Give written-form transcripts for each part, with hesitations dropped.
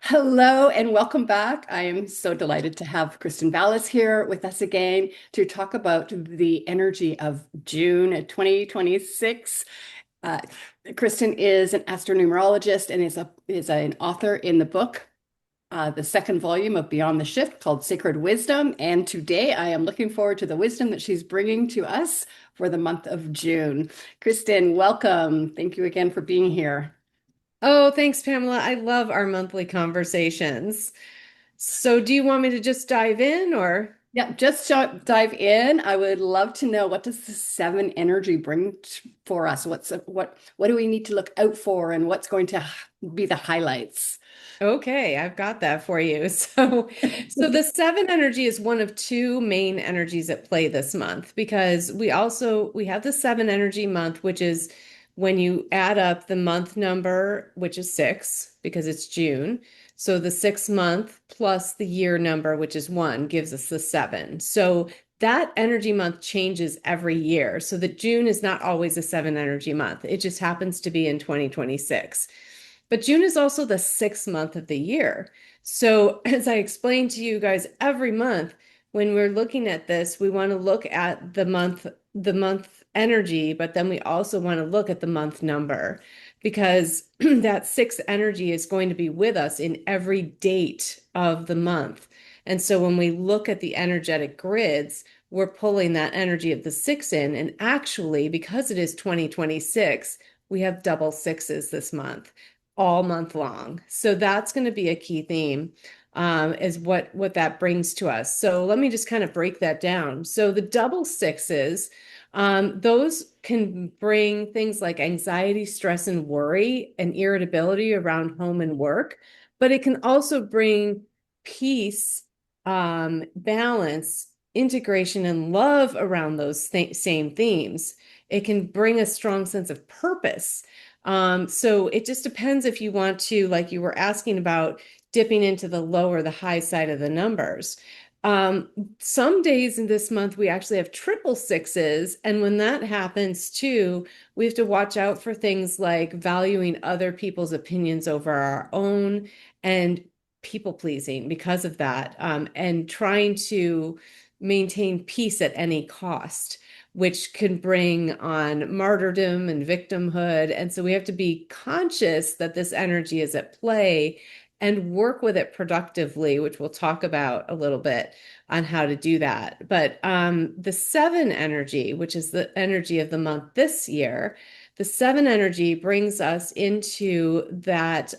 Hello and welcome back. I am so delighted to have Kristen Vallis here with us again to talk about the energy of June 2026. Uh, Kristen is an astronumerologist and is an author in the book, the second volume of Beyond the Shift called Sacred Wisdom. And today I am looking forward to the wisdom that she's bringing to us for the month of June. Kristen, welcome. Thank you again for being here. Oh, thanks, Pamela. I love our monthly conversations. So, do you want me to just dive in or? Yeah, just dive in. I would love to know, what does the seven energy bring for us? What do we need to look out for, and what's going to be the highlights? Okay, I've got that for you. So the seven energy is one of two main energies at play this month because we have the seven energy month, which is when you add up the month number, which is six because it's June. So the 6 month plus the year number, which is one, gives us the seven. So that energy month changes every year. So that June is not always a seven energy month. It just happens to be in 2026. But June is also the 6th month of the year. So, as I explained to you guys every month, when we're looking at this, we want to look at the month energy, but then we also want to look at the month number because that six energy is going to be with us in every date of the month. And so when we look at the energetic grids, we're pulling that energy of the six in. And actually, because it is 2026, we have double sixes this month all month long. So that's going to be a key theme, is what that brings to us. So let me just kind of break that down. So the double sixes, those can bring things like anxiety, stress, and worry and irritability around home and work, but it can also bring peace, balance, integration, and love around those same themes. It can bring a strong sense of purpose. So it just depends if you want to, like you were asking about, dipping into the low or the high side of the numbers. Um, some days in this month, we actually have triple sixes. And when that happens too, we have to watch out for things like valuing other people's opinions over our own and people pleasing because of that, and trying to maintain peace at any cost, which can bring on martyrdom and victimhood. And so we have to be conscious that this energy is at play and work with it productively, which we'll talk about a little bit on how to do that. But the seven energy, which is the energy of the month this year, the seven energy brings us into that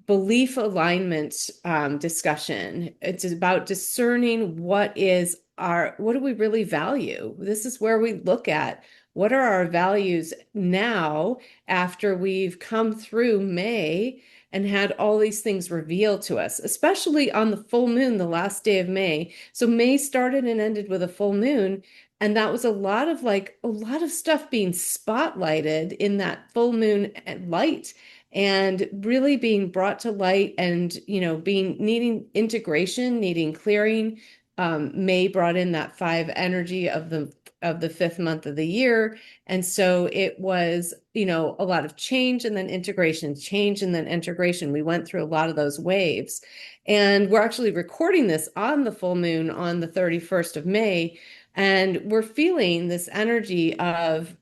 belief alignment discussion. It's about discerning what do we really value? This is where we look at what are our values now after we've come through May and had all these things revealed to us, especially on the full moon, the last day of May. So May started and ended with a full moon. And that was a lot of stuff being spotlighted in that full moon light and really being brought to light and being needing integration, needing clearing. May brought in that five energy of the 5th month of the year, and so it was a lot of change and then integration, change and then integration. We went through a lot of those waves, and we're actually recording this on the full moon on the 31st of May, and we're feeling this energy of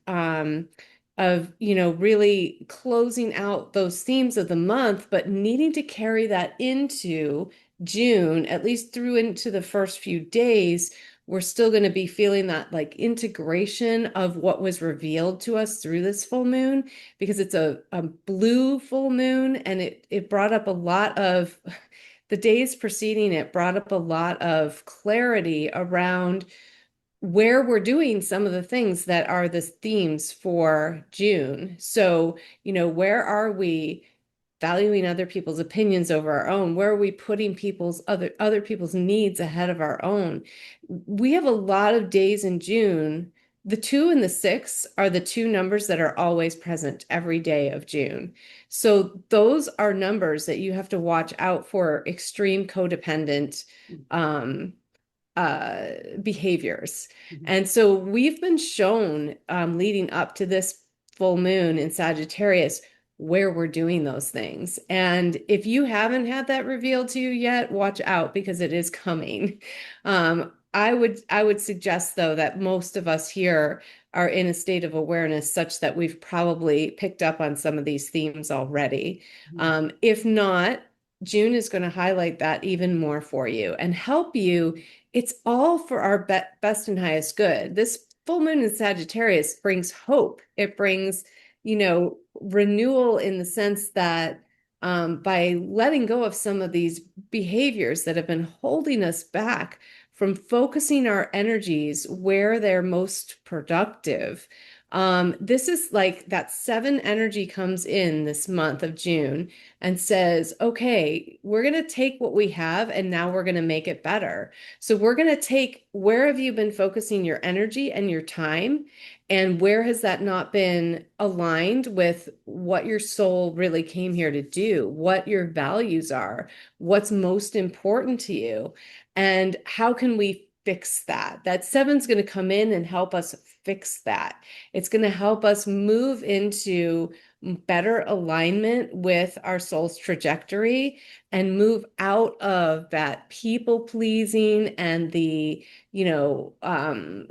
really closing out those themes of the month, but needing to carry that into June, at least through into the first few days. We're still going to be feeling that like integration of what was revealed to us through this full moon, because it's a blue full moon, and it brought up a lot of the days preceding it brought up a lot of clarity around where we're doing some of the things that are the themes for June. So, where are we valuing other people's opinions over our own? Where are we putting other people's needs ahead of our own? We have a lot of days in June. The 2 and the 6 are the two numbers that are always present every day of June. So those are numbers that you have to watch out for extreme codependent um, behaviors. Mhm. And so we've been shown, leading up to this full moon in Sagittarius, where we're doing those things. And if you haven't had that revealed to you yet, watch out because it is coming. I would suggest though that most of us here are in a state of awareness such that we've probably picked up on some of these themes already. If not, June is going to highlight that even more for you and help you. It's all for our best and highest good. This full moon in Sagittarius brings hope. It brings, renewal in the sense that by letting go of some of these behaviors that have been holding us back from focusing our energies where they're most productive. This is like that seven energy comes in this month of June and says, okay, we're going to take what we have and now we're going to make it better. So we're going to take where have you been focusing your energy and your time, and where has that not been aligned with what your soul really came here to do, what your values are, what's most important to you, and how can we fix that? That seven's going to come in and help us fix that. It's going to help us move into better alignment with our soul's trajectory and move out of that people pleasing and the,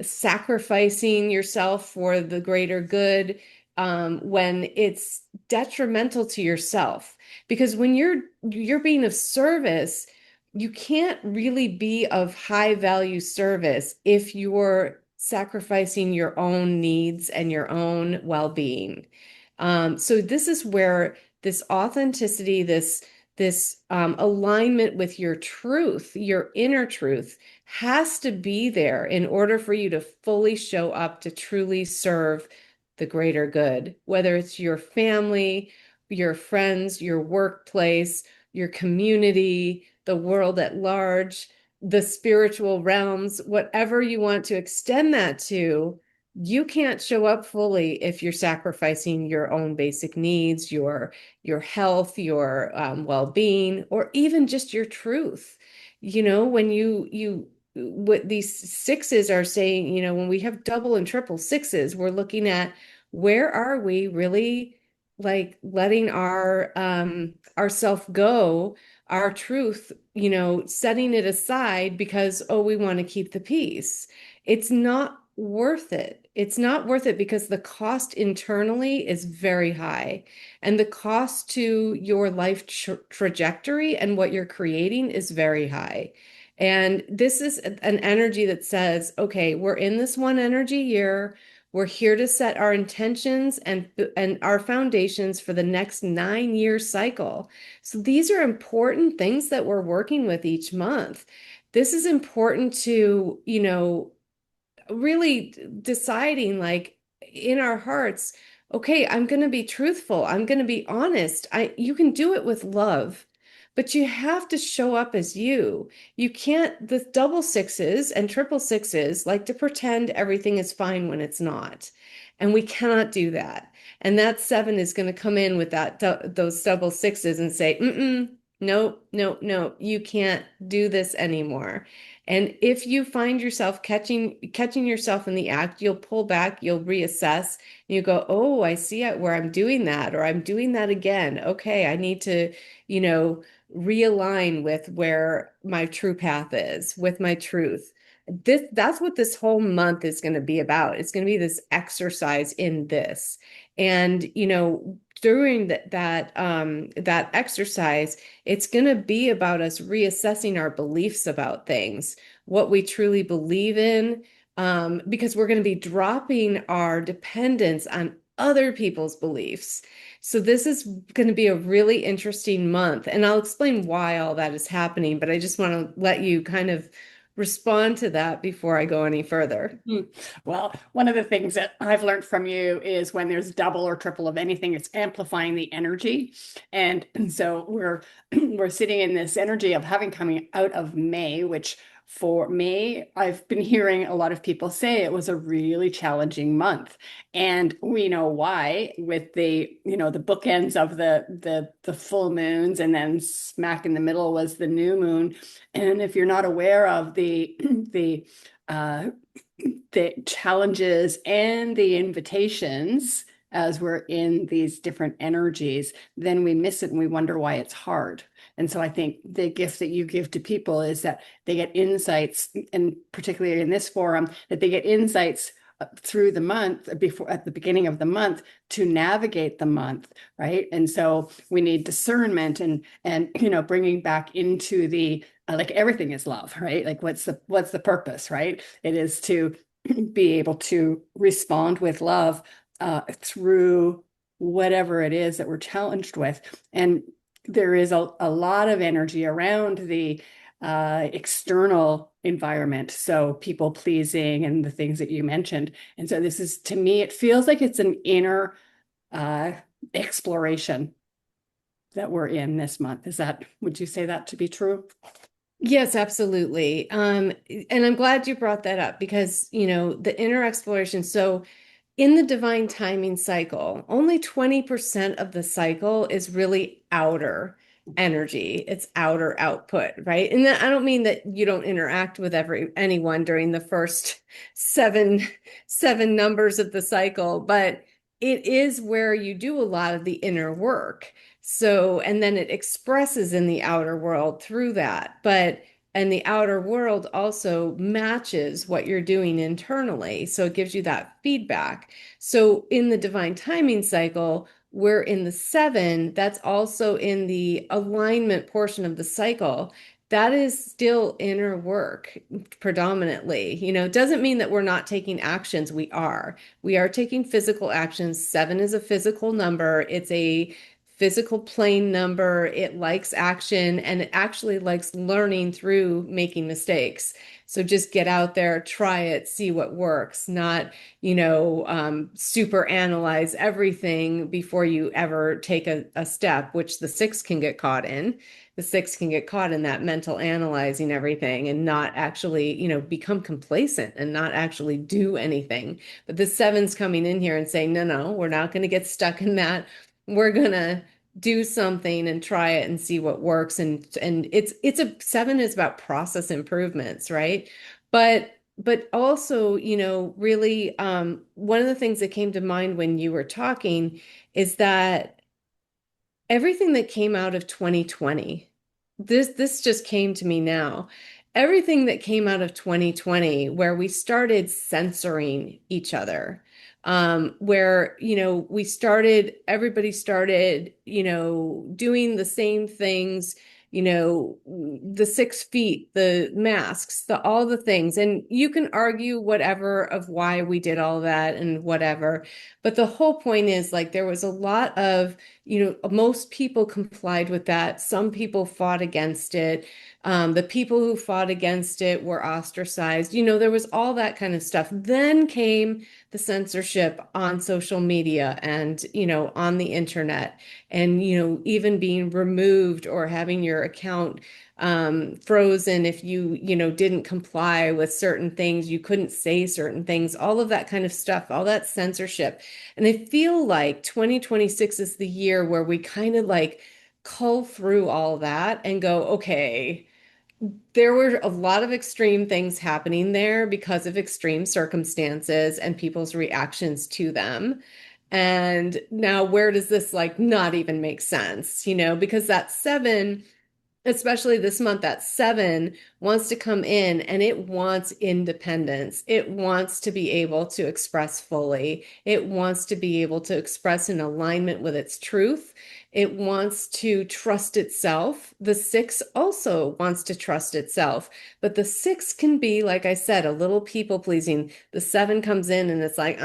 sacrificing yourself for the greater good, when it's detrimental to yourself. Because when you're being of service, you can't really be of high value service if you're sacrificing your own needs and your own well-being. So this is where this authenticity, this alignment with your truth, your inner truth, has to be there in order for you to fully show up to truly serve the greater good, whether it's your family, your friends, your workplace, your community, the world at large, the spiritual realms, whatever you want to extend that to. You can't show up fully if you're sacrificing your own basic needs, your health, your well-being, or even just your truth. When what these sixes are saying, when we have double and triple sixes, we're looking at where are we really like letting our self go, our truth, setting it aside because, oh, we want to keep the peace. It's not worth it. It's not worth it because the cost internally is very high. And the cost to your life trajectory and what you're creating is very high. And this is an energy that says, okay, we're in this one energy year. We're here to set our intentions and our foundations for the next 9-year cycle. So these are important things that we're working with each month. This is important to, really deciding like in our hearts, okay, I'm going to be truthful. I'm going to be honest. You can do it with love, but you have to show up as you. You can't, the double sixes and triple sixes like to pretend everything is fine when it's not. And we cannot do that. And that seven is going to come in with those double sixes and say, nope, nope, nope, you can't do this anymore. And if you find yourself catching yourself in the act, you'll pull back, you'll reassess, and you go, oh, I see it where I'm doing that, or I'm doing that again. Okay, I need to, realign with where my true path is, with my truth. That's what this whole month is going to be about. It's going to be this exercise in this. And, during that exercise, it's going to be about us reassessing our beliefs about things, what we truly believe in, because we're going to be dropping our dependence on other people's beliefs. So this is going to be a really interesting month, and I'll explain why all that is happening, but I just want to let you kind of respond to that before I go any further. Well, one of the things that I've learned from you is when there's double or triple of anything, it's amplifying the energy. And so we're sitting in this energy of having coming out of May, which for May, I've been hearing a lot of people say it was a really challenging month. And we know why with the bookends of the full moons, and then smack in the middle was the new moon. And if you're not aware of uh, the challenges and the invitations as we're in these different energies, then we miss it and we wonder why it's hard. And so I think the gift that you give to people is that they get insights, and particularly in this forum, that they get insights through the month, before at the beginning of the month, to navigate the month, right? And so we need discernment, and bringing back into the like everything is love, right? Like what's the purpose, right? It is to be able to respond with love through whatever it is that we're challenged with. And there is a lot of energy around the external environment. So people pleasing and the things that you mentioned. And so this is, to me, it feels like it's an inner uh, exploration that we're in this month. Would you say that to be true? Yes, absolutely. And I'm glad you brought that up because, the inner exploration. So in the divine timing cycle, only 20% of the cycle is really outer energy. It's outer output, right? And I don't mean that you don't interact with anyone during the first seven numbers of the cycle, but it is where you do a lot of the inner work. So, and then it expresses in the outer world through that. And the outer world also matches what you're doing internally. So it gives you that feedback. So in the divine timing cycle, we're in the seven, that's also in the alignment portion of the cycle. That is still inner work predominantly. It doesn't mean that we're not taking actions. We are. We are taking physical actions. Seven is a physical number. It's a physical plane number. It likes action and it actually likes learning through making mistakes. So just get out there, try it, see what works, not, super analyze everything before you ever take a step, which the six can get caught in. The six can get caught in that mental analyzing everything and not actually, become complacent and not actually do anything. But the seven's coming in here and saying, no, no, we're not going to get stuck in that. We're going to do something and try it and see what works. And it's a seven is about process improvements, right? But also, really, one of the things that came to mind when you were talking is that everything that came out of 2020, this just came to me now. Everything that came out of 2020, where we started censoring each other, where, everybody started, doing the same things, the 6 feet, the masks, all the things. And you can argue whatever of why we did all that and whatever. But the whole point is like there was a lot of, most people complied with that. Some people fought against it. The people who fought against it were ostracized. There was all that kind of stuff. Then came the censorship on social media and, on the internet, and, even being removed or having your account frozen if you didn't comply with certain things, you couldn't say certain things, all of that kind of stuff, all that censorship. And I feel like 2026 is the year where we kind of like cull through all that and go, okay, there were a lot of extreme things happening there because of extreme circumstances and people's reactions to them. And now, where does this like not even make sense? Because that seven, especially this month, that seven wants to come in and it wants independence. It wants to be able to express fully. It wants to be able to express in alignment with its truth. It wants to trust itself. The six also wants to trust itself, but the six can be, like I said, a little people pleasing. The seven comes in and it's like,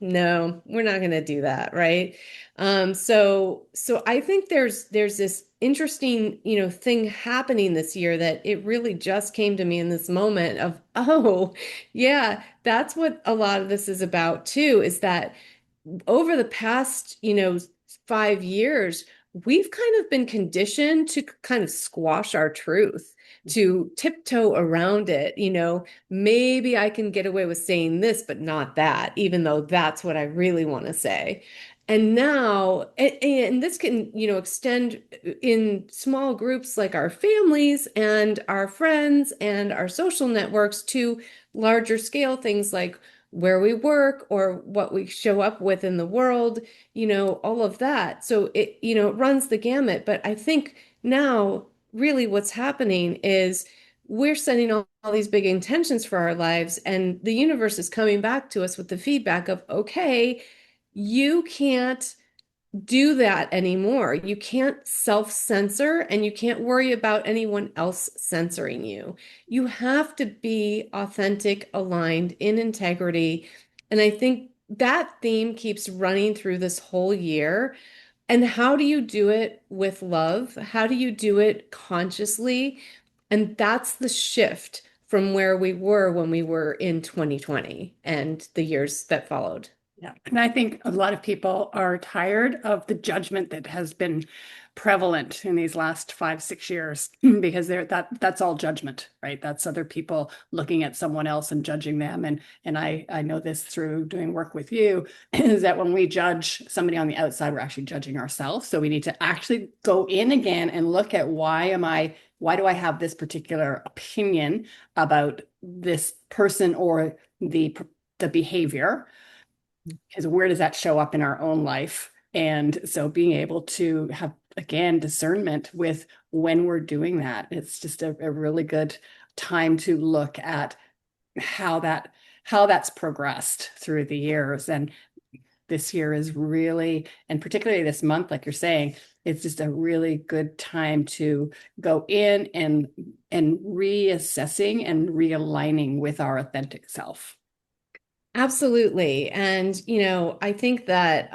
no, we're not going to do that, right? So I think there's this interesting, thing happening this year that it really just came to me in this moment of, oh, yeah, that's what a lot of this is about too, is that over the past, 5 years, we've kind of been conditioned to kind of squash our truth, to tiptoe around it. Maybe I can get away with saying this, but not that, even though that's what I really want to say. And now, and this can, extend in small groups like our families and our friends and our social networks to larger scale things like where we work or what we show up with in the world, all of that. So it runs the gamut. But I think now really what's happening is we're setting all these big intentions for our lives, and the universe is coming back to us with the feedback of, okay, you can't do that anymore. You can't self-censor and you can't worry about anyone else censoring you. You have to be authentic, aligned, in integrity. And I think that theme keeps running through this whole year. And how do you do it with love? How do you do it consciously? And that's the shift from where we were when we were in 2020 and the years that followed. Yeah. And I think a lot of people are tired of the judgment that has been prevalent in these last 5, 6 years because that's all judgment, right? That's other people looking at someone else and judging them. And I know this through doing work with you, is that when we judge somebody on the outside, we're actually judging ourselves. So we need to actually go in again and look at why do I have this particular opinion about this person or the behavior? Because where does that show up in our own life? And so being able to have, again, discernment with when we're doing that, it's just a really good time to look at how that's progressed through the years. And this year is really, and particularly this month, like you're saying, it's just a really good time to go in and reassessing and realigning with our authentic self. Absolutely. And, I think that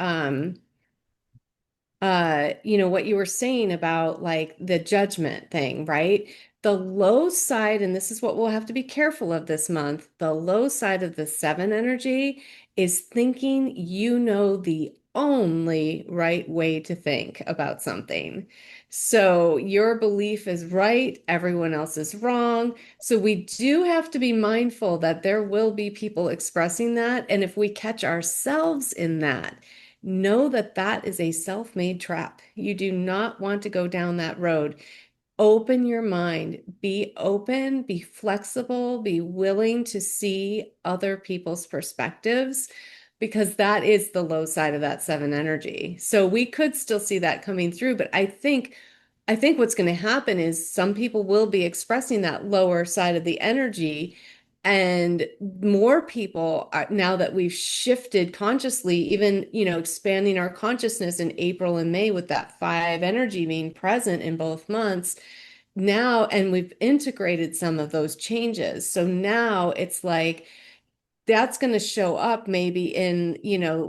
what you were saying about like the judgment thing, right? The low side, and this is what we'll have to be careful of this month, the low side of the seven energy is thinking you know the only right way to think about something. So your belief is right, everyone else is wrong. So we do have to be mindful that there will be people expressing that. And if we catch ourselves in that, know that that is a self-made trap. You do not want to go down that road. Open your mind, be open, be flexible, be willing to see other people's perspectives, because that is the low side of that seven energy. So we could still see that coming through, but I think what's going to happen is some people will be expressing that lower side of the energy. And more people are, now that we've shifted consciously, even, expanding our consciousness in April and May with that five energy being present in both months now, and we've integrated some of those changes. So now it's like, that's going to show up maybe in,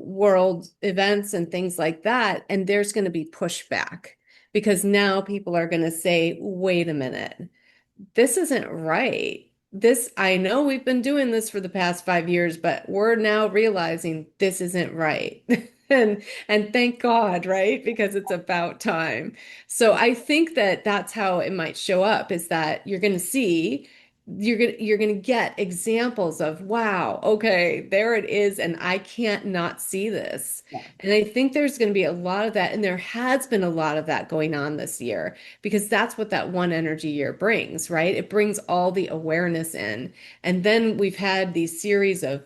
world events and things like that. And there's going to be pushback because now people are going to say, wait a minute, this isn't right. I know we've been doing this for the past 5 years, but we're now realizing this isn't right. And thank God, right? Because it's about time. So I think that that's how it might show up, is that you're going to get examples of, wow, okay, there it is, and I can't not see this. Yeah. And I think there's going to be a lot of that, and there has been a lot of that going on this year, because that's what that one energy year brings, right? It brings all the awareness in. And then we've had these series of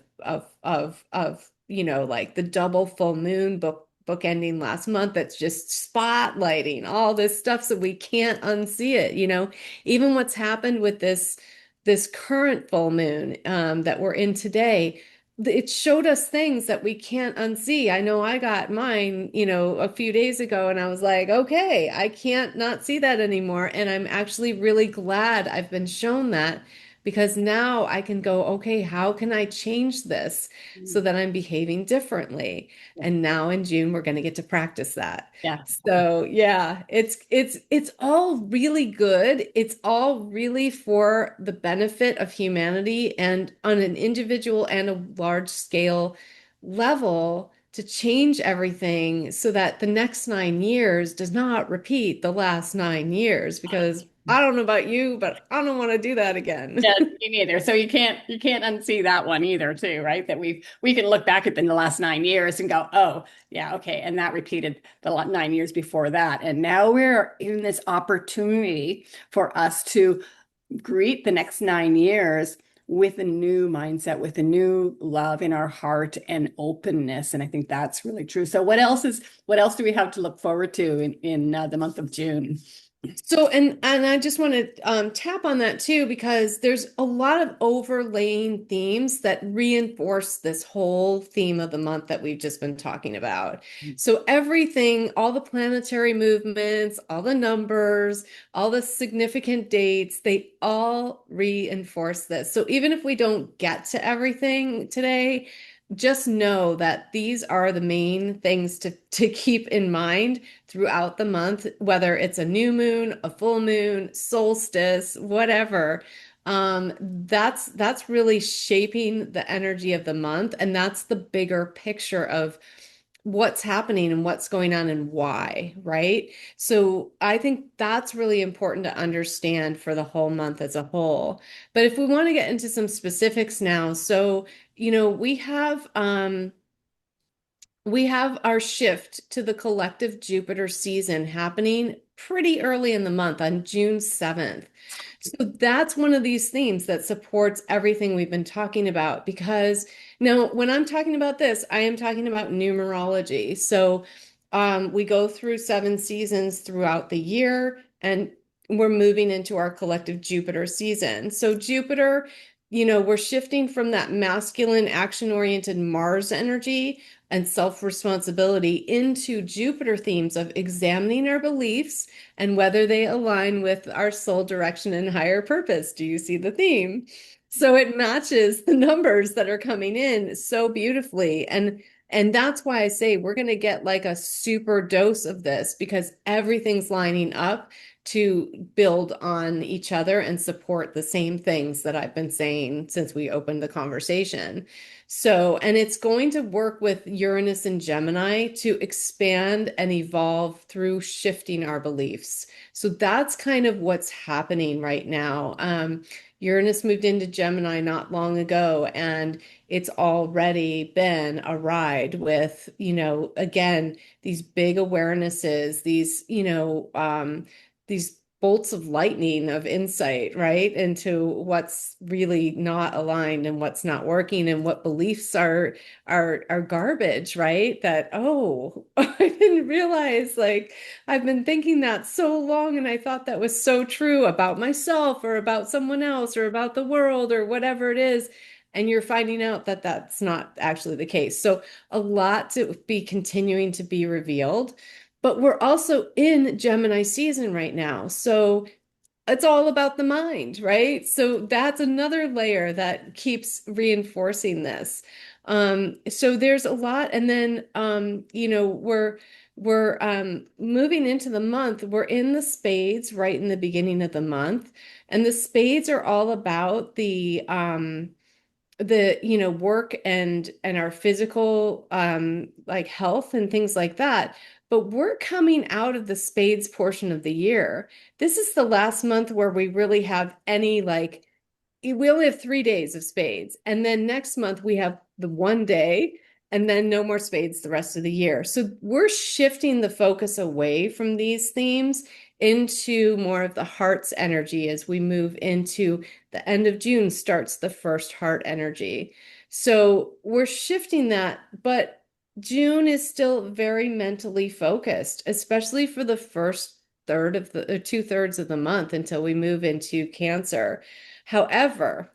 like the double full moon book ending last month that's just spotlighting all this stuff, so we can't unsee it. Even what's happened with this current full moon that we're in today, it showed us things that we can't unsee. I know I got mine, a few days ago, and I was like, okay, I can't not see that anymore. And I'm actually really glad I've been shown that, because now I can go, okay, how can I change this so that I'm behaving differently? And now in June, we're going to get to practice that. Yeah. So yeah, it's all really good. It's all really for the benefit of humanity, and on an individual and a large scale level, to change everything so that the next 9 years does not repeat the last 9 years, because I don't know about you, but I don't want to do that again. Yeah, me neither. So you can't unsee that one either, too, right? That we can look back at the last 9 years and go, oh, yeah, okay, and that repeated the 9 years before that, and now we're in this opportunity for us to greet the next 9 years with a new mindset, with a new love in our heart and openness. And I think that's really true. So what else do we have to look forward to in the month of June? So, and I just want to tap on that too, because there's a lot of overlaying themes that reinforce this whole theme of the month that we've just been talking about. So everything, all the planetary movements, all the numbers, all the significant dates, they all reinforce this. So even if we don't get to everything today, just know that these are the main things to keep in mind throughout the month, whether it's a new moon, a full moon, solstice, whatever. That's really shaping the energy of the month, and that's the bigger picture of what's happening and what's going on and why, right? So I think that's really important to understand for the whole month as a whole. But if we want to get into some specifics now, so we have our shift to the collective Jupiter season happening pretty early in the month on June 7th. So that's one of these themes that supports everything we've been talking about. Because now, when I'm talking about this, I am talking about numerology. So we go through 7 seasons throughout the year, and we're moving into our collective Jupiter season. So, Jupiter, we're shifting from that masculine, action-oriented Mars energy and self-responsibility into Jupiter themes of examining our beliefs and whether they align with our soul direction and higher purpose. Do you see the theme? So it matches the numbers that are coming in so beautifully. And that's why I say we're going to get like a super dose of this, because everything's lining up to build on each other and support the same things that I've been saying since we opened the conversation. So, and it's going to work with Uranus and Gemini to expand and evolve through shifting our beliefs. So that's kind of what's happening right now. Uranus moved into Gemini not long ago, and it's already been a ride with, again, these big awarenesses, these bolts of lightning of insight, right, into what's really not aligned and what's not working and what beliefs are garbage, right? That, oh, I didn't realize, like, I've been thinking that so long and I thought that was so true about myself or about someone else or about the world or whatever it is. And you're finding out that that's not actually the case. So a lot to be continuing to be revealed. But we're also in Gemini season right now. So it's all about the mind, right? So that's another layer that keeps reinforcing this. So there's a lot. And then we're moving into the month. We're in the spades right in the beginning of the month. And the spades are all about the work and our physical like health and things like that. But we're coming out of the spades portion of the year. This is the last month where we really have any, like, we only have 3 days of spades, and then next month we have the one day, and then no more spades the rest of the year. So we're shifting the focus away from these themes into more of the heart's energy as we move into the end of June starts the first heart energy. So we're shifting that, but June is still very mentally focused, especially for the first third of the 2/3 of the month until we move into Cancer. However,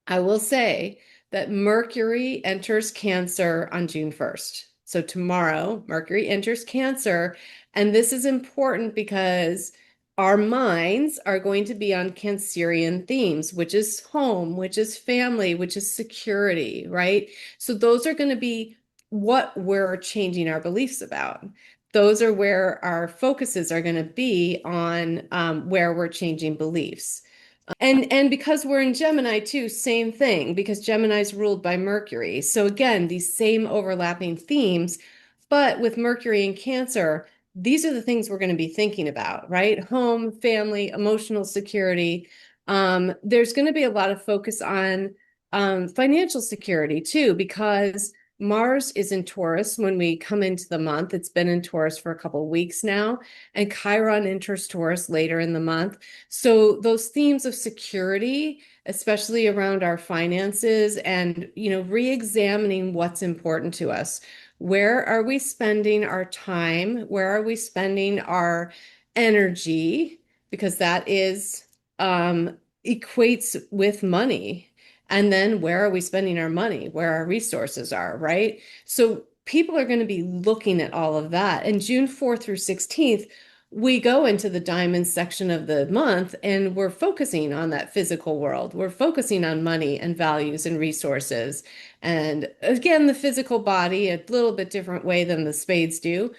I will say that Mercury enters Cancer on June 1st. So tomorrow, Mercury enters Cancer. And this is important because our minds are going to be on Cancerian themes, which is home, which is family, which is security, right? So those are going to be what we're changing our beliefs about. Those are where our focuses are going to be on where we're changing beliefs. And because we're in Gemini too, same thing, because Gemini is ruled by Mercury. So again, these same overlapping themes, but with Mercury and Cancer, these are the things we're going to be thinking about, right? Home, family, emotional security. There's going to be a lot of focus on financial security too, because Mars is in Taurus when we come into the month. It's been in Taurus for a couple of weeks now, and Chiron enters Taurus later in the month. So those themes of security, especially around our finances and, re-examining what's important to us. Where are we spending our time? Where are we spending our energy? Because that is equates with money. And then where are we spending our money? Where our resources are, right? So people are going to be looking at all of that. And June 4th through 16th, we go into the diamond section of the month and we're focusing on that physical world. We're focusing on money and values and resources. And again, the physical body, a little bit different way than the spades do,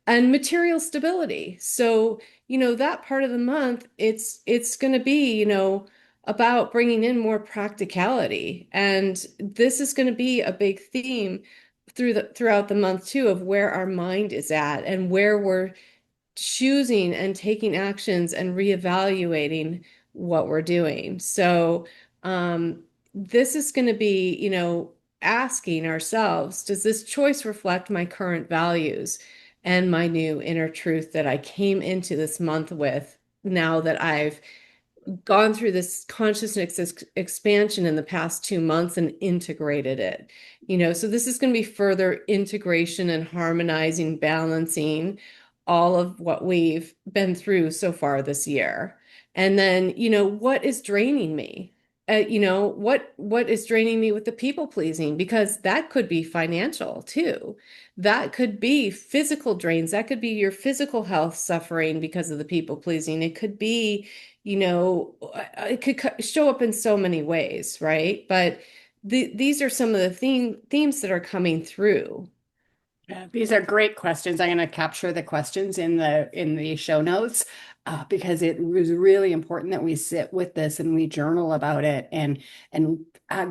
and material stability. So, that part of the month, it's going to be, about bringing in more practicality. And this is going to be a big theme throughout the month too of where our mind is at and where we're choosing and taking actions and reevaluating what we're doing. So, this is going to be, asking ourselves, does this choice reflect my current values and my new inner truth that I came into this month with now that I've gone through this consciousness expansion in the past 2 months and integrated it. So this is going to be further integration and harmonizing, balancing all of what we've been through so far this year. And then, what is draining me? What is draining me with the people pleasing? Because that could be financial too. That could be physical drains. That could be your physical health suffering because of the people pleasing. It could be, it could show up in so many ways, right? But these are some of the themes that are coming through. Yeah, these are great questions. I'm going to capture the questions in the show notes because it was really important that we sit with this and we journal about it and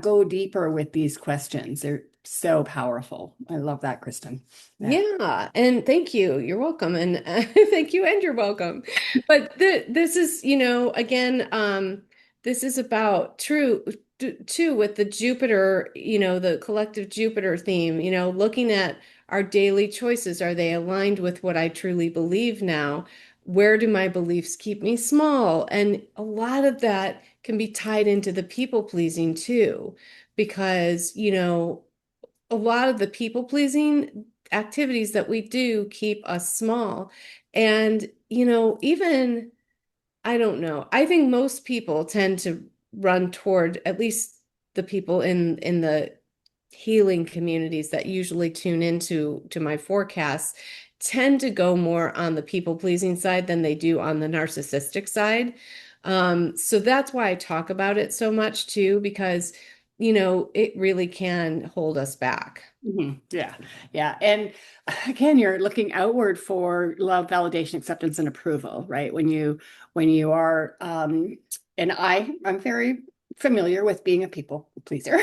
go deeper with these questions. They're so powerful. I love that, Kristen. Yeah. Yeah, and thank you. You're welcome, and thank you, and you're welcome. But this is, again, this is about too with the Jupiter, the collective Jupiter theme. Looking at our daily choices. Are they aligned with what I truly believe now? Where do my beliefs keep me small? And a lot of that can be tied into the people pleasing too, because, a lot of the people pleasing activities that we do keep us small. And, even, I don't know, I think most people tend to run toward, at least the people in the healing communities that usually tune into my forecasts tend to go more on the people pleasing side than they do on the narcissistic side. So that's why I talk about it so much too, because it really can hold us back. Yeah. Yeah. And again, you're looking outward for love, validation, acceptance, and approval, right? When you are and I'm very familiar with being a people pleaser.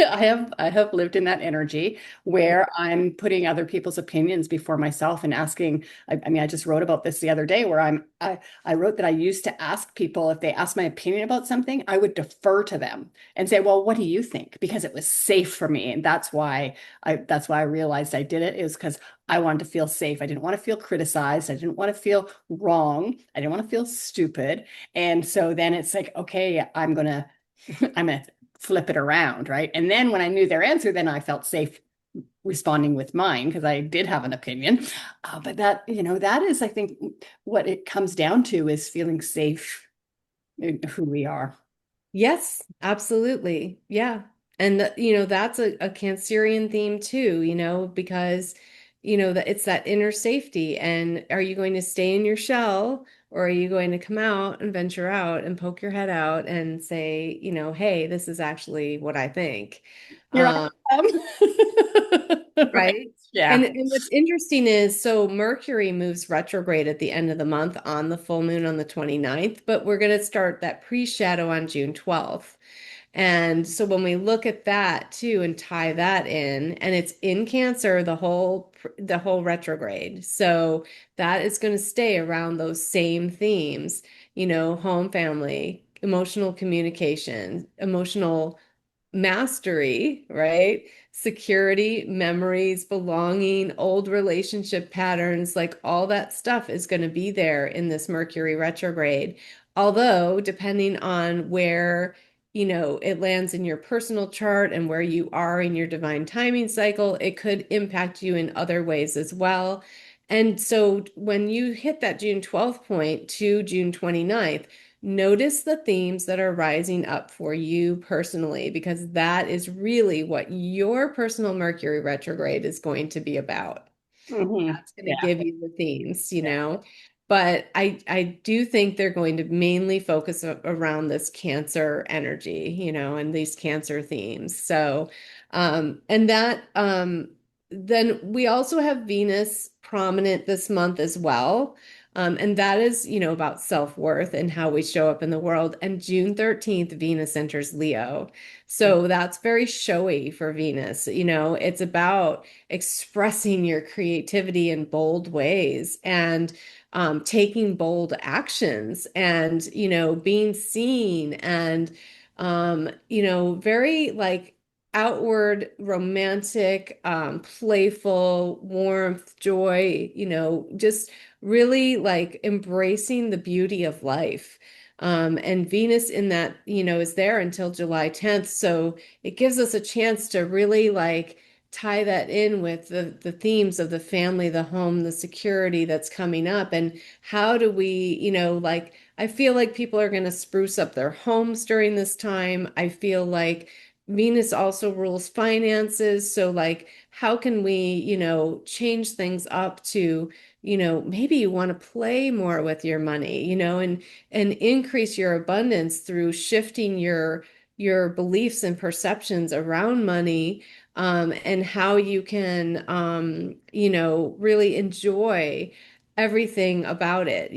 I have lived in that energy where I'm putting other people's opinions before myself and asking. I mean, I just wrote about this the other day where I wrote that I used to ask people if they asked my opinion about something, I would defer to them and say, well, what do you think? Because it was safe for me. And that's why I realized I did it, is because I wanted to feel safe. I didn't want to feel criticized. I didn't want to feel wrong. I didn't want to feel stupid. And so then it's like, okay, I'm gonna flip it around, right? And then when I knew their answer, then I felt safe responding with mine because I did have an opinion. But that is, I think, what it comes down to is feeling safe in who we are. Yes, absolutely. Yeah. And that's a Cancerian theme too, because that it's that inner safety. And are you going to stay in your shell, or are you going to come out and venture out and poke your head out and say, hey, this is actually what I think. Here Um, I am. Right. Right. And Yeah. what's interesting is, so Mercury moves retrograde at the end of the month on the full moon on the 29th, but we're going to start that pre-shadow on June 12th. And so when we look at that too and tie that in, and it's in Cancer the whole retrograde. So that is going to stay around those same themes, home, family, emotional communication, emotional mastery, right? security, memories, belonging, old relationship patterns, like all that stuff is going to be there in this Mercury retrograde. Although, depending on where, it lands in your personal chart and where you are in your divine timing cycle, it could impact you in other ways as well. And so when you hit that June 12th point to June 29th, notice the themes that are rising up for you personally, because that is really what your personal Mercury retrograde is going to be about. Hmm. That's going to Yeah. give you the themes, Yeah. But I do think they're going to mainly focus around this Cancer energy, and these Cancer themes. So, and that, then we also have Venus prominent this month as well. And that is, about self-worth and how we show up in the world. And June 13th, Venus enters Leo. So that's very showy for Venus. It's about expressing your creativity in bold ways and taking bold actions and, being seen and, very like outward, romantic, playful, warmth, joy, just really like embracing the beauty of life. And Venus in that, is there until July 10th. So it gives us a chance to really like tie that in with the themes of the family, the home, the security that's coming up. And how do we, like, I feel like people are going to spruce up their homes during this time. I feel like Venus also rules finances. So, like, how can we, change things up to, maybe you want to play more with your money, and increase your abundance through shifting your beliefs and perceptions around money, and how you can, really enjoy everything about it.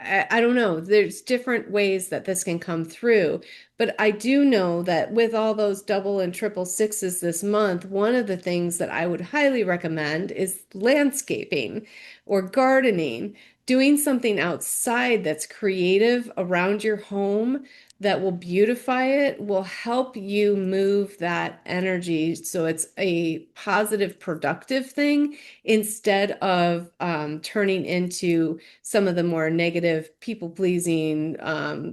I don't know. There's different ways that this can come through, but I do know that with all those double and triple sixes this month, one of the things that I would highly recommend is landscaping or gardening, doing something outside that's creative around your home that will beautify it, will help you move that energy so it's a positive, productive thing instead of turning into some of the more negative, people pleasing,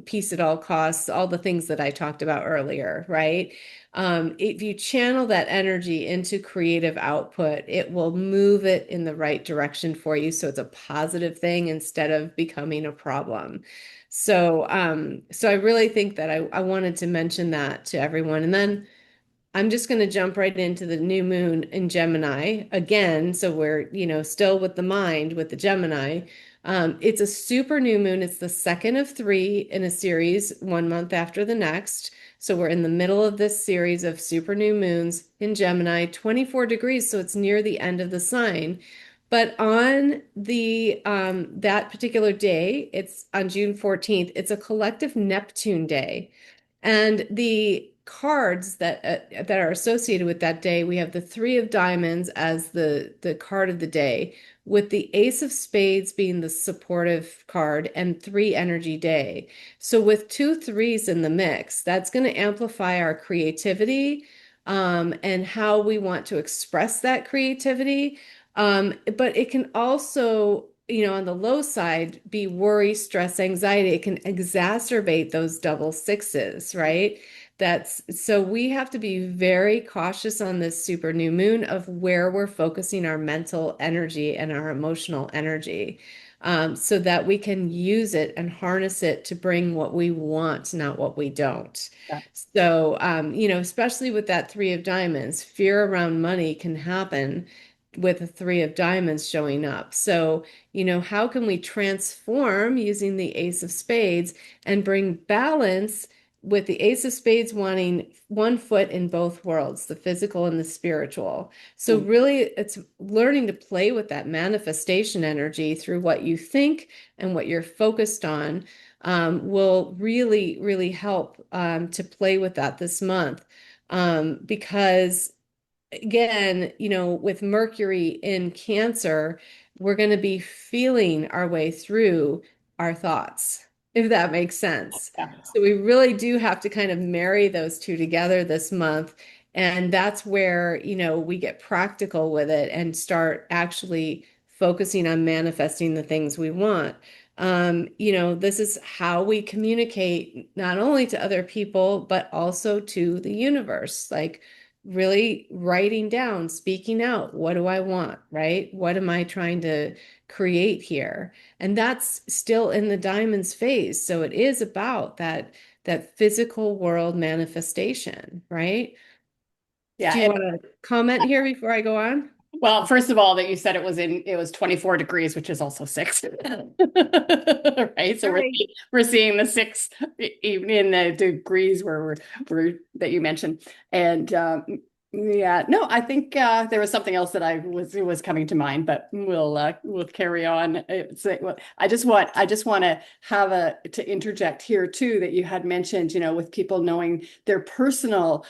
peace at all costs, all the things that I talked about earlier, right? If you channel that energy into creative output, it will move it in the right direction for you. So it's a positive thing instead of becoming a problem. So I really think that I wanted to mention that to everyone. And then I'm just going to jump right into the new moon in Gemini again. So we're, still with the mind with the Gemini. It's a super new moon. It's the second of three in a series, 1 month after the next. So we're in the middle of this series of super new moons in Gemini, 24 degrees. So it's near the end of the sign. But on the that particular day, it's on June 14th, it's a collective Neptune day. And the cards that are associated with that day, we have the three of diamonds as the card of the day, with the ace of spades being the supportive card and three energy day. So with two threes in the mix, that's going to amplify our creativity, and how we want to express that creativity. But it can also, on the low side, be worry, stress, anxiety. It can exacerbate those double sixes, right? That's so we have to be very cautious on this super new moon of where we're focusing our mental energy and our emotional energy, so that we can use it and harness it to bring what we want, not what we don't. Yeah. So, especially with that three of diamonds, fear around money can happen with a three of diamonds showing up. So, how can we transform using the ace of spades and bring balance with the ace of spades wanting one foot in both worlds, the physical and the spiritual? So, Mm. really, it's learning to play with that manifestation energy through what you think and what you're focused on, will really, really help, to play with that this month. Because again, with Mercury in Cancer, we're going to be feeling our way through our thoughts, if that makes sense. Yeah. So we really do have to kind of marry those two together this month And that's where, we get practical with it and start actually focusing on manifesting the things we want. This is how we communicate not only to other people, but also to the universe. Like really writing down, speaking out, what do I want, right? What am I trying to create here? And that's still in the diamonds phase. So it is about that physical world manifestation, right? Yeah. Do you And want to comment here before I go on? well, first of all, that you said it was 24 degrees, which is also six. Right. So Right. we're seeing the six even in the degrees where we're that you mentioned. And yeah, no, I think there was something else that was coming to mind, but we'll carry on. Well, I just want to have to interject here too that you had mentioned, with people knowing their personal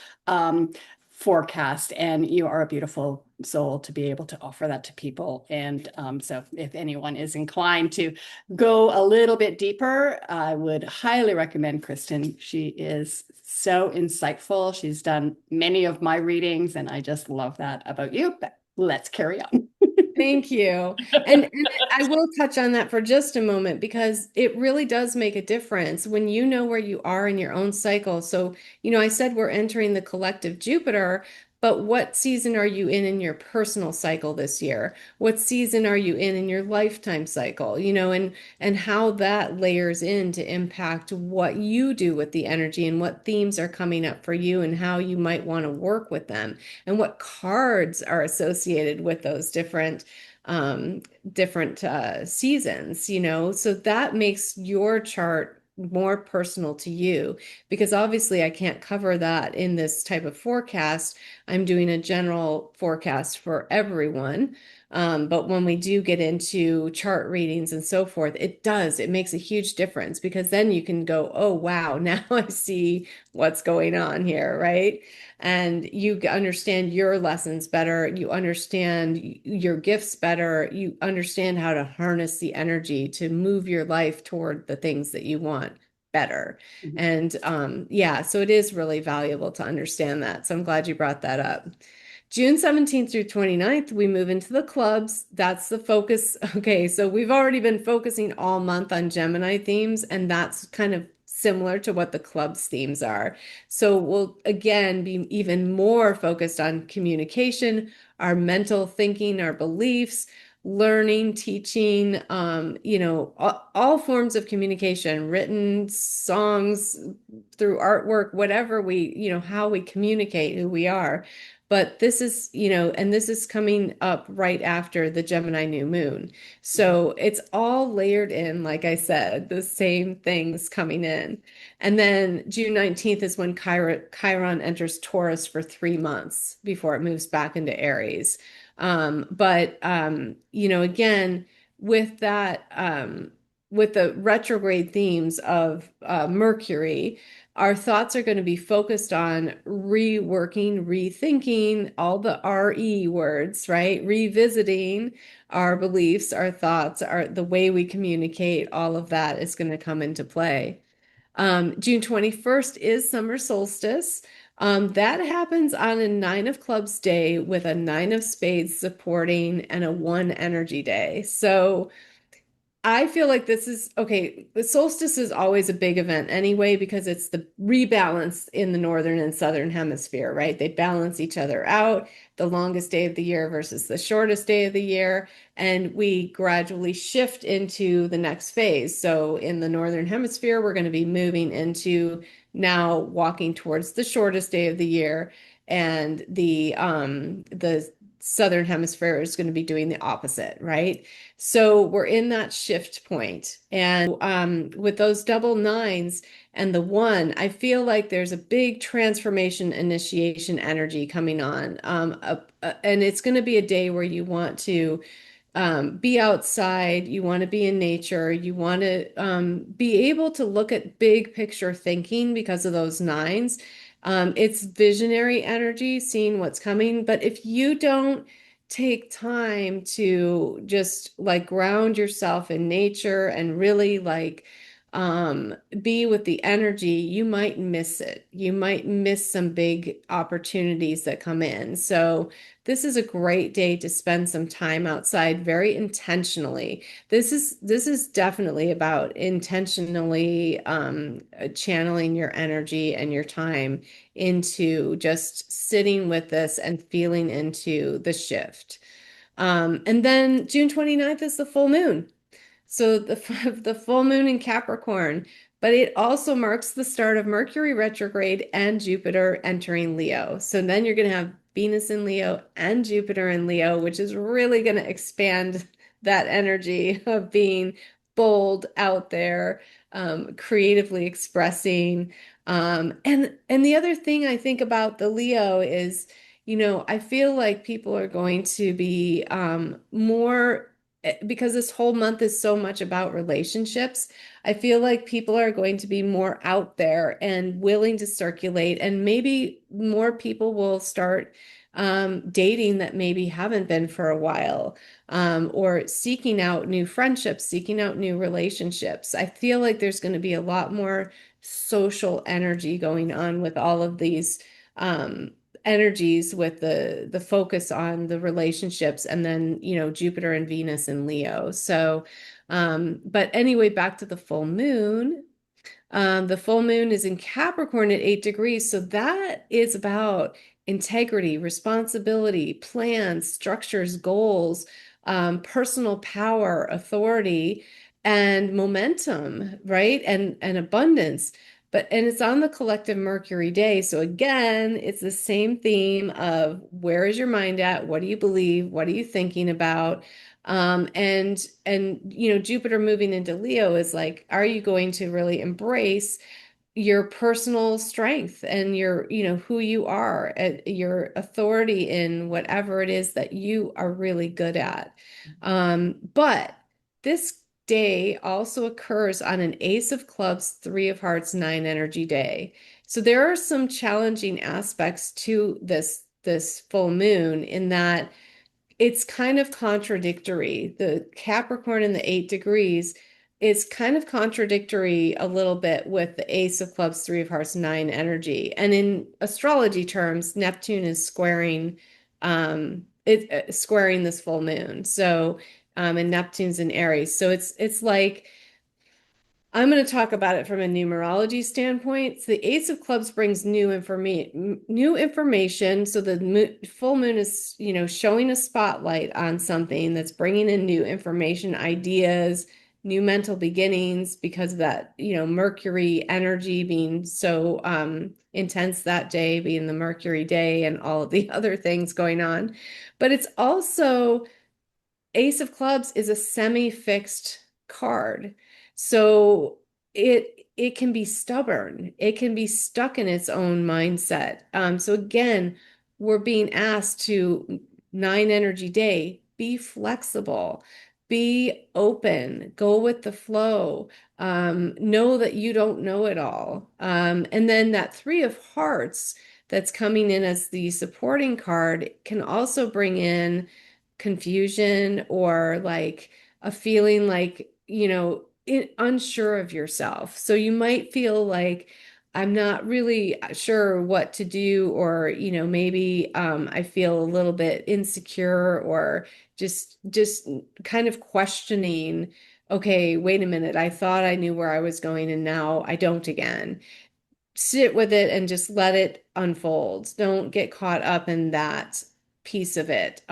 forecast, and you are a beautiful soul to be able to offer that to people. And so if anyone is inclined to go a little bit deeper, I would highly recommend Kristen. She is so insightful. She's done many of my readings, and I just love that about you. But let's carry on. Thank you. And I will touch on that for just a moment because it really does make a difference when you know where you are in your own cycle. So, I said we're entering the collective Jupiter, but what season are you in your personal cycle this year? What season are you in your lifetime cycle? And how that layers in to impact what you do with the energy and what themes are coming up for you and how you might want to work with them and what cards are associated with those um, different seasons, so that makes your chart more personal to you because obviously I can't cover that in this type of forecast. I'm doing a general forecast for everyone. But when we do get into chart readings and so forth, it makes a huge difference because then you can go, oh, wow, now I see what's going on here, right? And you understand your lessons better. You understand your gifts better. You understand how to harness the energy to move your life toward the things that you want better. And yeah, so it is really valuable to understand that. So I'm glad you brought that up. June 17th through 29th, we move into the clubs. That's the focus. Okay, so we've already been focusing all month on Gemini themes, and that's kind of similar to what the club's themes are. So we'll again be even more focused on communication, our mental thinking, our beliefs, learning, teaching, all forms of communication, written songs, through artwork, whatever how we communicate who we are. But this is, and this is coming up right after the Gemini new moon. So it's all layered in, like I said, the same things coming in. And then June 19th is when Chiron enters Taurus for 3 months before it moves back into Aries. Again, with that, with the retrograde themes of Mercury, our thoughts are going to be focused on reworking, rethinking all the RE words, right? Revisiting our beliefs, our thoughts, the way we communicate, all of that is going to come into play. June 21st is summer solstice. That happens on a Nine of Clubs day with a Nine of Spades supporting and a One Energy day. So I feel like this is okay. The solstice is always a big event anyway, because it's the rebalance in the northern and southern hemisphere, right? They balance each other out, the longest day of the year versus the shortest day of the year. And we gradually shift into the next phase. So in the northern hemisphere, we're going to be moving into now walking towards the shortest day of the year. And the southern hemisphere is going to be doing the opposite, right? So we're in that shift point. And with those double nines and the one, I feel like there's a big transformation initiation energy coming on. And it's going to be a day where you want to be outside, you want to be in nature, you want to be able to look at big picture thinking because of those nines. It's visionary energy, seeing what's coming. But if you don't take time to just like ground yourself in nature and really like be with the energy, you might miss it. You might miss some big opportunities that come in. So this is a great day to spend some time outside very intentionally. This is definitely about intentionally channeling your energy and your time into just sitting with this and feeling into the shift. And then June 29th is the full moon. So the full moon in Capricorn, but it also marks the start of Mercury retrograde and Jupiter entering Leo. So then you're going to have Venus in Leo and Jupiter in Leo, which is really going to expand that energy of being bold out there, creatively expressing. And the other thing I think about the Leo is, I feel like people are going to be more because this whole month is so much about relationships. I feel like people are going to be more out there and willing to circulate, and maybe more people will start dating that maybe haven't been for a while, or seeking out new friendships, seeking out new relationships. I feel like there's going to be a lot more social energy going on with all of these energies with the focus on the relationships, and then Jupiter and Venus in Leo. So but anyway, back to the full moon. The full moon is in Capricorn at 8 degrees, so that is about integrity, responsibility, plans, structures, goals, personal power, authority, and momentum, right? And abundance. And it's on the collective Mercury day. So again, it's the same theme of where is your mind at? What do you believe? What are you thinking about? And Jupiter moving into Leo is like, are you going to really embrace your personal strength and who you are, your authority in whatever it is that you are really good at. But this day also occurs on an Ace of Clubs, Three of Hearts, Nine energy day. So there are some challenging aspects to this full moon in that it's kind of contradictory. The Capricorn in the 8 degrees is kind of contradictory a little bit with the Ace of Clubs, Three of Hearts, Nine energy. And in astrology terms, Neptune is squaring this full moon. So and Neptune's in Aries. So it's like I'm going to talk about it from a numerology standpoint. So the Ace of Clubs brings new information. So the full moon is, showing a spotlight on something that's bringing in new information, ideas, new mental beginnings because of that, Mercury energy being so intense that day, being the Mercury day and all of the other things going on. But it's also Ace of Clubs is a semi-fixed card. So it can be stubborn. It can be stuck in its own mindset. So again, we're being asked to nine energy day, be flexible, be open, go with the flow, know that you don't know it all. And then that Three of Hearts that's coming in as the supporting card can also bring in confusion or like a feeling like, unsure of yourself. So you might feel like I'm not really sure what to do, or, maybe I feel a little bit insecure, or just kind of questioning, okay, wait a minute, I thought I knew where I was going and now I don't again. Sit with it and just let it unfold. Don't get caught up in that piece of it.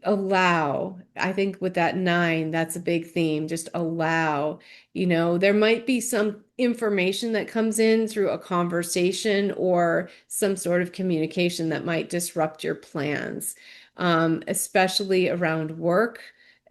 Allow. I think with that nine, that's a big theme. Just allow. There might be some information that comes in through a conversation or some sort of communication that might disrupt your plans, especially around work.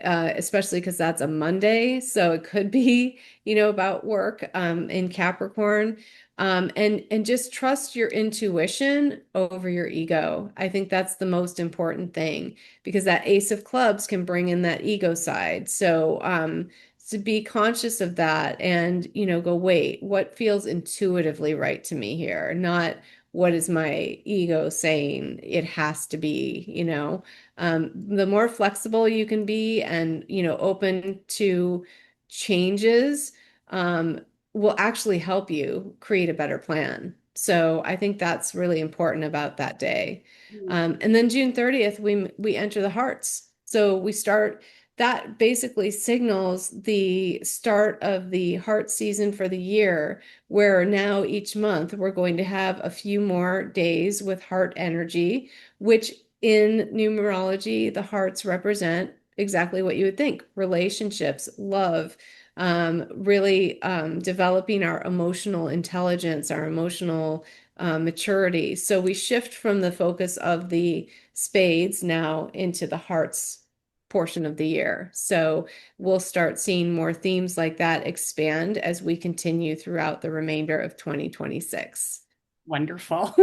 Especially because that's a Monday. So it could be, about work in Capricorn. And just trust your intuition over your ego. I think that's the most important thing, because that Ace of Clubs can bring in that ego side. So to be conscious of that and, go, wait, what feels intuitively right to me here? Not what is my ego saying it has to be. The more flexible you can be and, open to changes, um, will actually help you create a better plan. So I think that's really important about that day. And then June 30th, we enter the hearts. So we start that basically signals the start of the heart season for the year, where now each month we're going to have a few more days with heart energy, which in numerology, the hearts represent exactly what you would think: relationships, love, really developing our emotional intelligence, our emotional maturity. So we shift from the focus of the spades now into the hearts portion of the year. So we'll start seeing more themes like that expand as we continue throughout the remainder of 2026. Wonderful.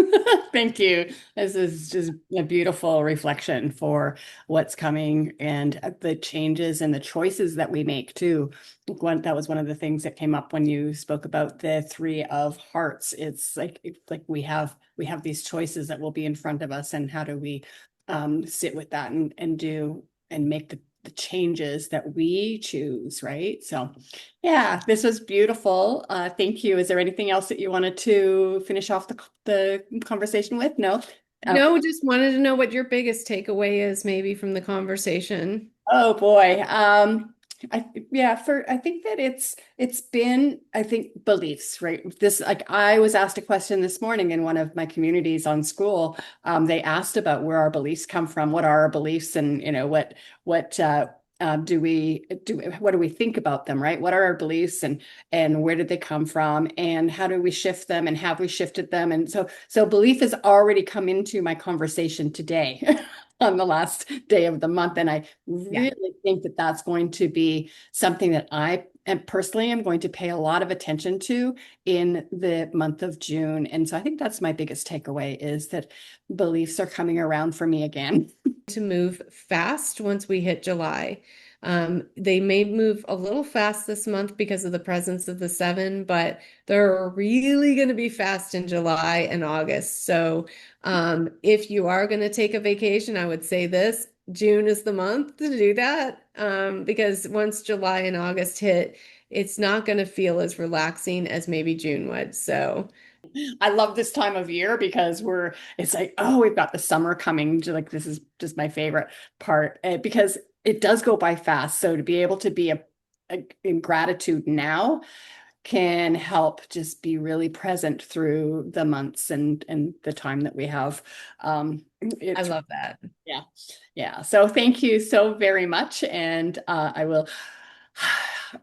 Thank you. This is just a beautiful reflection for what's coming and the changes and the choices that we make too. That was one of the things that came up when you spoke about the three of hearts. It's like we have these choices that will be in front of us, and how do we sit with that and do and make the changes that we choose, right? So yeah, this was beautiful. Thank you. Is there anything else that you wanted to finish off the conversation with? No? Oh, No, just wanted to know what your biggest takeaway is maybe from the conversation. oh boy. I think that it's been, I think, beliefs, right? This, like, I was asked a question this morning in one of my communities on school. They asked about where our beliefs come from, what are our beliefs, and what do we do? What do we think about them, right? What are our beliefs, and where did they come from, and how do we shift them, and have we shifted them? And so belief has already come into my conversation today. On the last day of the month. And I Yeah. really think that that's going to be something that I and personally am going to pay a lot of attention to in the month of June. And so I think that's my biggest takeaway, is that beliefs are coming around for me again. To move fast once we hit July. They may move a little fast this month because of the presence of the seven, but they're really going to be fast in July and August. So, if you are going to take a vacation, I would say this: June is the month to do that. Because once July and August hit, it's not going to feel as relaxing as maybe June would. So, I love this time of year because it's like, oh, we've got the summer coming. Like, this is just my favorite part, because it does go by fast. So to be able to be in gratitude now can help just be really present through the months and the time that we have. I It's love that. Yeah, yeah. So thank you so very much, and I will.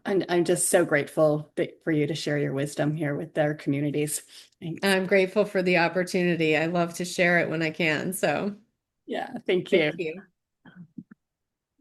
I'm just so grateful for you to share your wisdom here with their communities. Thanks. I'm grateful for the opportunity. I love to share it when I can. So, Yeah, thank thank you. you.